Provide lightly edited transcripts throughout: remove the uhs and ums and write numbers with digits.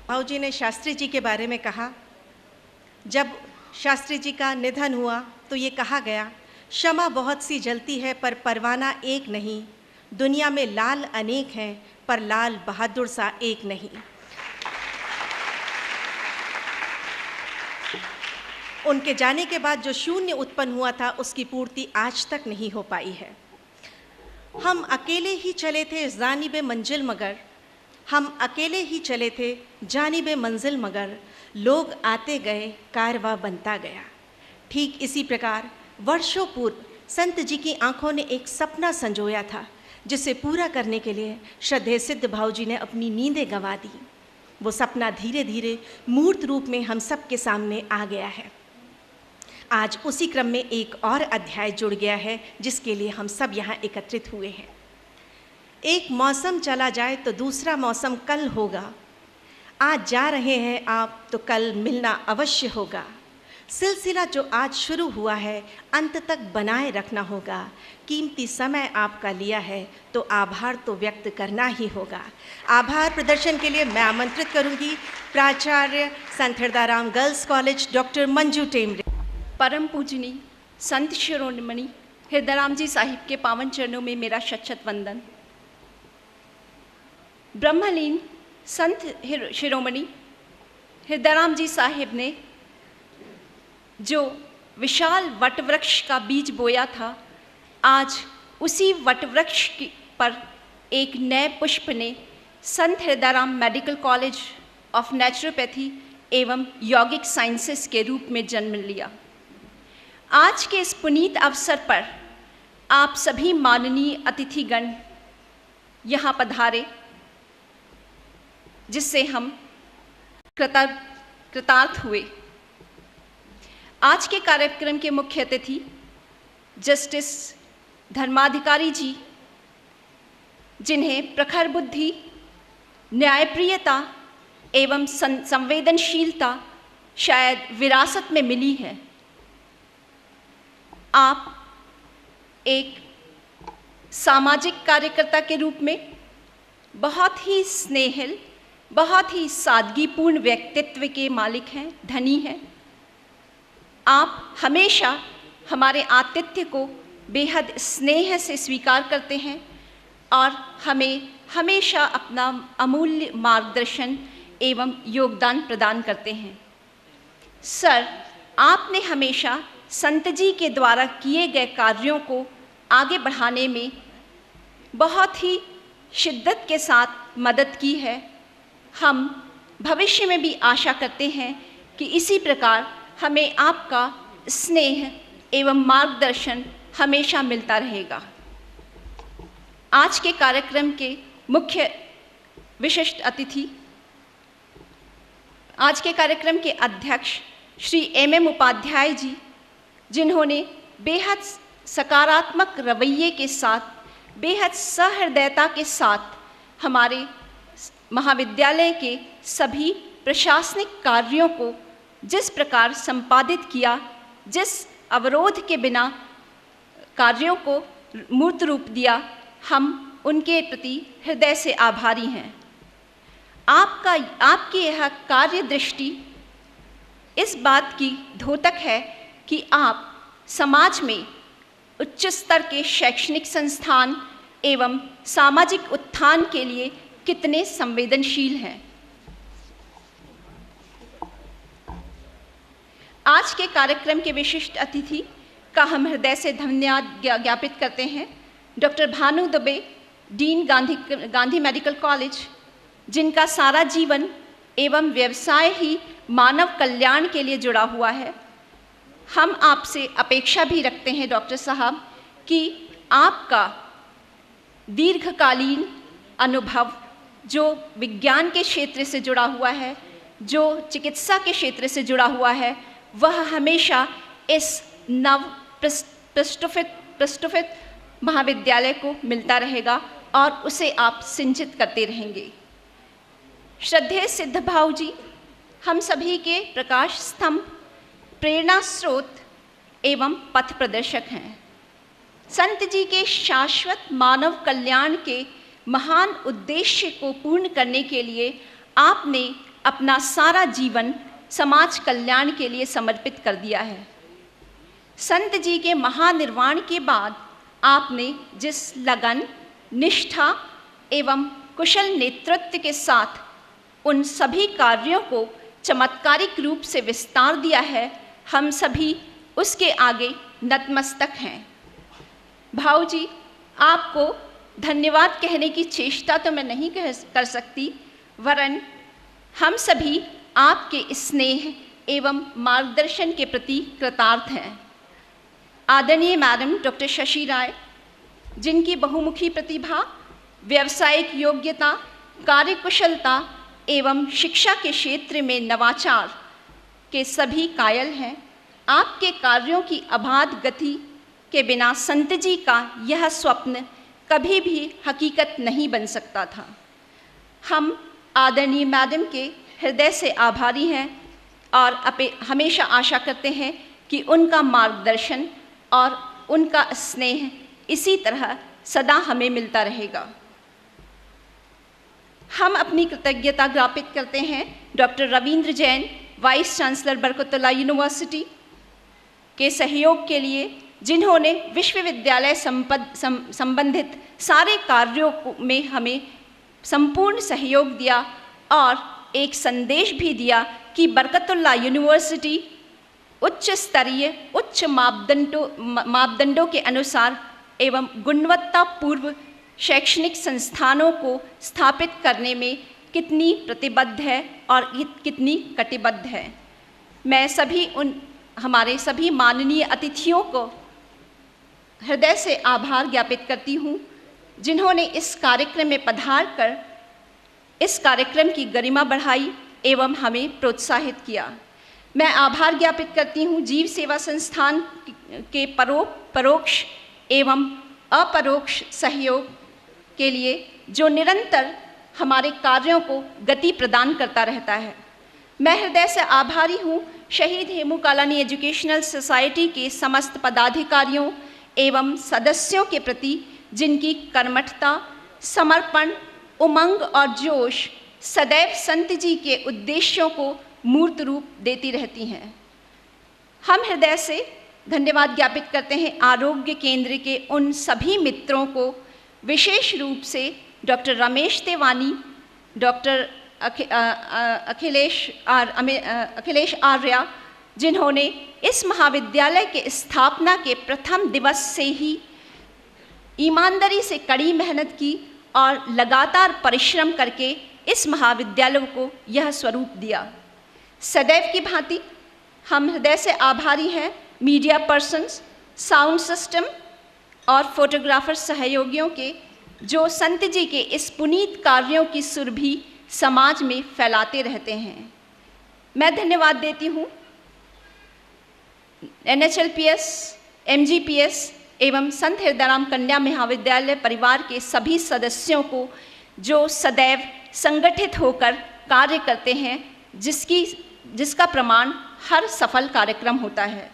भाऊजी ने शास्त्री जी के बारे में कहा, जब शास्त्री जी का निधन हुआ तो ये कहा गया, शमा बहुत सी जलती है पर परवाना एक नहीं, दुनिया में लाल अनेक हैं पर लाल बहादुर सा एक नहीं। उनके जाने के बाद जो शून्य उत्पन्न हुआ था उसकी पूर्ति आज तक नहीं हो पाई है। हम अकेले ही चले थे जानिबे मंजिल मगर, हम अकेले ही चले थे जानिबे मंजिल मगर, लोग आते गए कारवां बनता गया। ठीक इसी प्रकार वर्षों पूर्व संत जी की आंखों ने एक सपना संजोया था, जिसे पूरा करने के लिए श्रद्धेय सिद्ध भाऊजी ने अपनी नींदें गंवा दी। वो सपना धीरे धीरे मूर्त रूप में हम सब के सामने आ गया है। आज उसी क्रम में एक और अध्याय जुड़ गया है, जिसके लिए हम सब यहाँ एकत्रित हुए हैं। एक मौसम चला जाए तो दूसरा मौसम कल होगा। आज जा रहे हैं आप तो कल मिलना अवश्य होगा। सिलसिला जो आज शुरू हुआ है अंत तक बनाए रखना होगा। कीमती समय आपका लिया है तो आभार तो व्यक्त करना ही होगा। आभार प्रदर्शन के लिए मैं आमंत्रित करूंगी प्राचार्य Sant Hirdaram girls college doctor Manju Temre. परम पूजनीय संत शिरोमणि हृदयराम जी साहिब के पावन चरणों में मेरा शत शत वंदन। ब्रह्मलीन संत शिरोमणि हृदयराम जी साहिब ने जो विशाल वटवृक्ष का बीज बोया था, आज उसी वटवृक्ष पर एक नए पुष्प ने संत Hirdaram medical college of naturopathy एवं यौगिक साइंसेस के रूप में जन्म लिया। आज के इस पुनीत अवसर पर आप सभी माननीय अतिथिगण यहाँ पधारे, जिससे हम कृतार्थ हुए। आज के कार्यक्रम के मुख्य अतिथि जस्टिस धर्माधिकारी जी, जिन्हें प्रखर बुद्धि, न्यायप्रियता एवं संवेदनशीलता शायद विरासत में मिली है। आप एक सामाजिक कार्यकर्ता के रूप में बहुत ही स्नेहिल, बहुत ही सादगीपूर्ण व्यक्तित्व के मालिक हैं, धनी हैं। आप हमेशा हमारे आतिथ्य को बेहद स्नेह से स्वीकार करते हैं और हमें हमेशा अपना अमूल्य मार्गदर्शन एवं योगदान प्रदान करते हैं। सर, आपने हमेशा संत जी के द्वारा किए गए कार्यों को आगे बढ़ाने में बहुत ही शिद्दत के साथ मदद की है। हम भविष्य में भी आशा करते हैं कि इसी प्रकार हमें आपका स्नेह एवं मार्गदर्शन हमेशा मिलता रहेगा। आज के कार्यक्रम के मुख्य विशिष्ट अतिथि, आज के कार्यक्रम के अध्यक्ष श्री एम उपाध्याय जी, जिन्होंने बेहद सकारात्मक रवैये के साथ, बेहद सहृदयता के साथ हमारे महाविद्यालय के सभी प्रशासनिक कार्यों को जिस प्रकार संपादित किया, जिस अवरोध के बिना कार्यों को मूर्त रूप दिया, हम उनके प्रति हृदय से आभारी हैं। आपकी यह कार्य दृष्टि इस बात की द्योतक है कि आप समाज में उच्च स्तर के शैक्षणिक संस्थान एवं सामाजिक उत्थान के लिए कितने संवेदनशील हैं। आज के कार्यक्रम के विशिष्ट अतिथि का हम हृदय से धन्यवाद ज्ञापित करते हैं doctor Bhanu Dubey, dean Gandhi medical college, जिनका सारा जीवन एवं व्यवसाय ही मानव कल्याण के लिए जुड़ा हुआ है। हम आपसे अपेक्षा भी रखते हैं डॉक्टर साहब कि आपका दीर्घकालीन अनुभव जो विज्ञान के क्षेत्र से जुड़ा हुआ है, जो चिकित्सा के क्षेत्र से जुड़ा हुआ है, वह हमेशा इस नव प्रस्फुटित महाविद्यालय को मिलता रहेगा और उसे आप सिंचित करते रहेंगे। श्रद्धेय सिद्ध भाऊ जी हम सभी के प्रकाश स्तंभ, प्रेरणा स्रोत एवं पथ प्रदर्शक हैं। संत जी के शाश्वत मानव कल्याण के महान उद्देश्य को पूर्ण करने के लिए आपने अपना सारा जीवन समाज कल्याण के लिए समर्पित कर दिया है। संत जी के महानिर्वाण के बाद आपने जिस लगन, निष्ठा एवं कुशल नेतृत्व के साथ उन सभी कार्यों को चमत्कारिक रूप से विस्तार दिया है, हम सभी उसके आगे नतमस्तक हैं। भाऊ जी, आपको धन्यवाद कहने की चेष्टा तो मैं नहीं कर सकती, वरन हम सभी आपके स्नेह एवं मार्गदर्शन के प्रति कृतार्थ हैं। आदरणीय मैडम डॉक्टर शशि राय, जिनकी बहुमुखी प्रतिभा, व्यावसायिक योग्यता, कार्यकुशलता एवं शिक्षा के क्षेत्र में नवाचार के सभी कायल हैं, आपके कार्यों की अबाध गति के बिना संत जी का यह स्वप्न कभी भी हकीकत नहीं बन सकता था। हम आदरणीय मैडम के हृदय से आभारी हैं और हमेशा आशा करते हैं कि उनका मार्गदर्शन और उनका स्नेह इसी तरह सदा हमें मिलता रहेगा। हम अपनी कृतज्ञता ज्ञापित करते हैं doctor Ravindra Jain, vice chancellor Barkatullah university के सहयोग के लिए, जिन्होंने विश्वविद्यालय संबंधित सारे कार्यों में हमें संपूर्ण सहयोग दिया और एक संदेश भी दिया कि बरकतुल्लाह यूनिवर्सिटी उच्च स्तरीय, उच्च मापदंडों के अनुसार एवं गुणवत्तापूर्ण शैक्षणिक संस्थानों को स्थापित करने में कितनी प्रतिबद्ध है और कितनी कटिबद्ध है। मैं हमारे सभी माननीय अतिथियों को हृदय से आभार ज्ञापित करती हूँ, जिन्होंने इस कार्यक्रम में पधार कर इस कार्यक्रम की गरिमा बढ़ाई एवं हमें प्रोत्साहित किया। मैं आभार ज्ञापित करती हूँ जीव सेवा संस्थान के परोक्ष एवं अपरोक्ष सहयोग के लिए, जो निरंतर हमारे कार्यों को गति प्रदान करता रहता है। मैं हृदय से आभारी हूँ शहीद हेमू कालानी एजुकेशनल सोसाइटी के समस्त पदाधिकारियों एवं सदस्यों के प्रति, जिनकी कर्मठता, समर्पण, उमंग और जोश सदैव संत जी के उद्देश्यों को मूर्त रूप देती रहती हैं। हम हृदय से धन्यवाद ज्ञापित करते हैं आरोग्य केंद्र के उन सभी मित्रों को, विशेष रूप से डॉक्टर रमेश तेवानी, डॉक्टर अखिलेश आर्या, जिन्होंने इस महाविद्यालय के स्थापना के प्रथम दिवस से ही ईमानदारी से कड़ी मेहनत की और लगातार परिश्रम करके इस महाविद्यालय को यह स्वरूप दिया। सदैव की भांति हम हृदय से आभारी हैं मीडिया पर्सन्स, साउंड सिस्टम और फोटोग्राफर सहयोगियों के, जो संत जी के इस पुनीत कार्यों की सुरभि समाज में फैलाते रहते हैं। मैं धन्यवाद देती हूँ NHLPS, MGPS एवं संत हृदयराम कन्या महाविद्यालय परिवार के सभी सदस्यों को, जो सदैव संगठित होकर कार्य करते हैं, जिसका प्रमाण हर सफल कार्यक्रम होता है।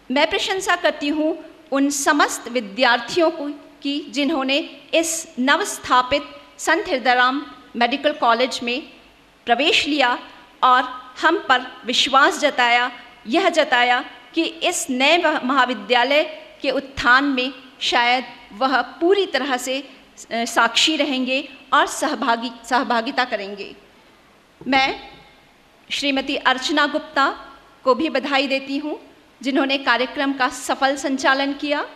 मैं प्रशंसा करती हूँ उन समस्त विद्यार्थियों की, जिन्होंने इस नवस्थापित संत हृदयराम मेडिकल कॉलेज में प्रवेश लिया और हम पर विश्वास जताया कि इस नए महाविद्यालय के उत्थान में शायद वह पूरी तरह से साक्षी रहेंगे और सहभागिता करेंगे। मैं श्रीमती अर्चना गुप्ता को भी बधाई देती हूँ, जिन्होंने कार्यक्रम का सफल संचालन किया।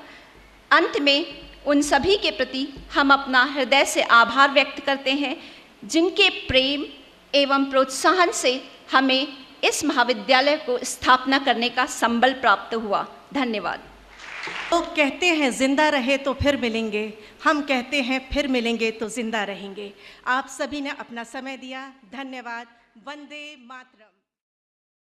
अंत में उन सभी के प्रति हम अपना हृदय से आभार व्यक्त करते हैं, जिनके प्रेम एवं प्रोत्साहन से हमें इस महाविद्यालय को स्थापना करने का संबल प्राप्त हुआ। धन्यवाद। तो कहते हैं जिंदा रहे तो फिर मिलेंगे, हम कहते हैं फिर मिलेंगे तो जिंदा रहेंगे। आप सभी ने अपना समय दिया, धन्यवाद। वंदे मातरम।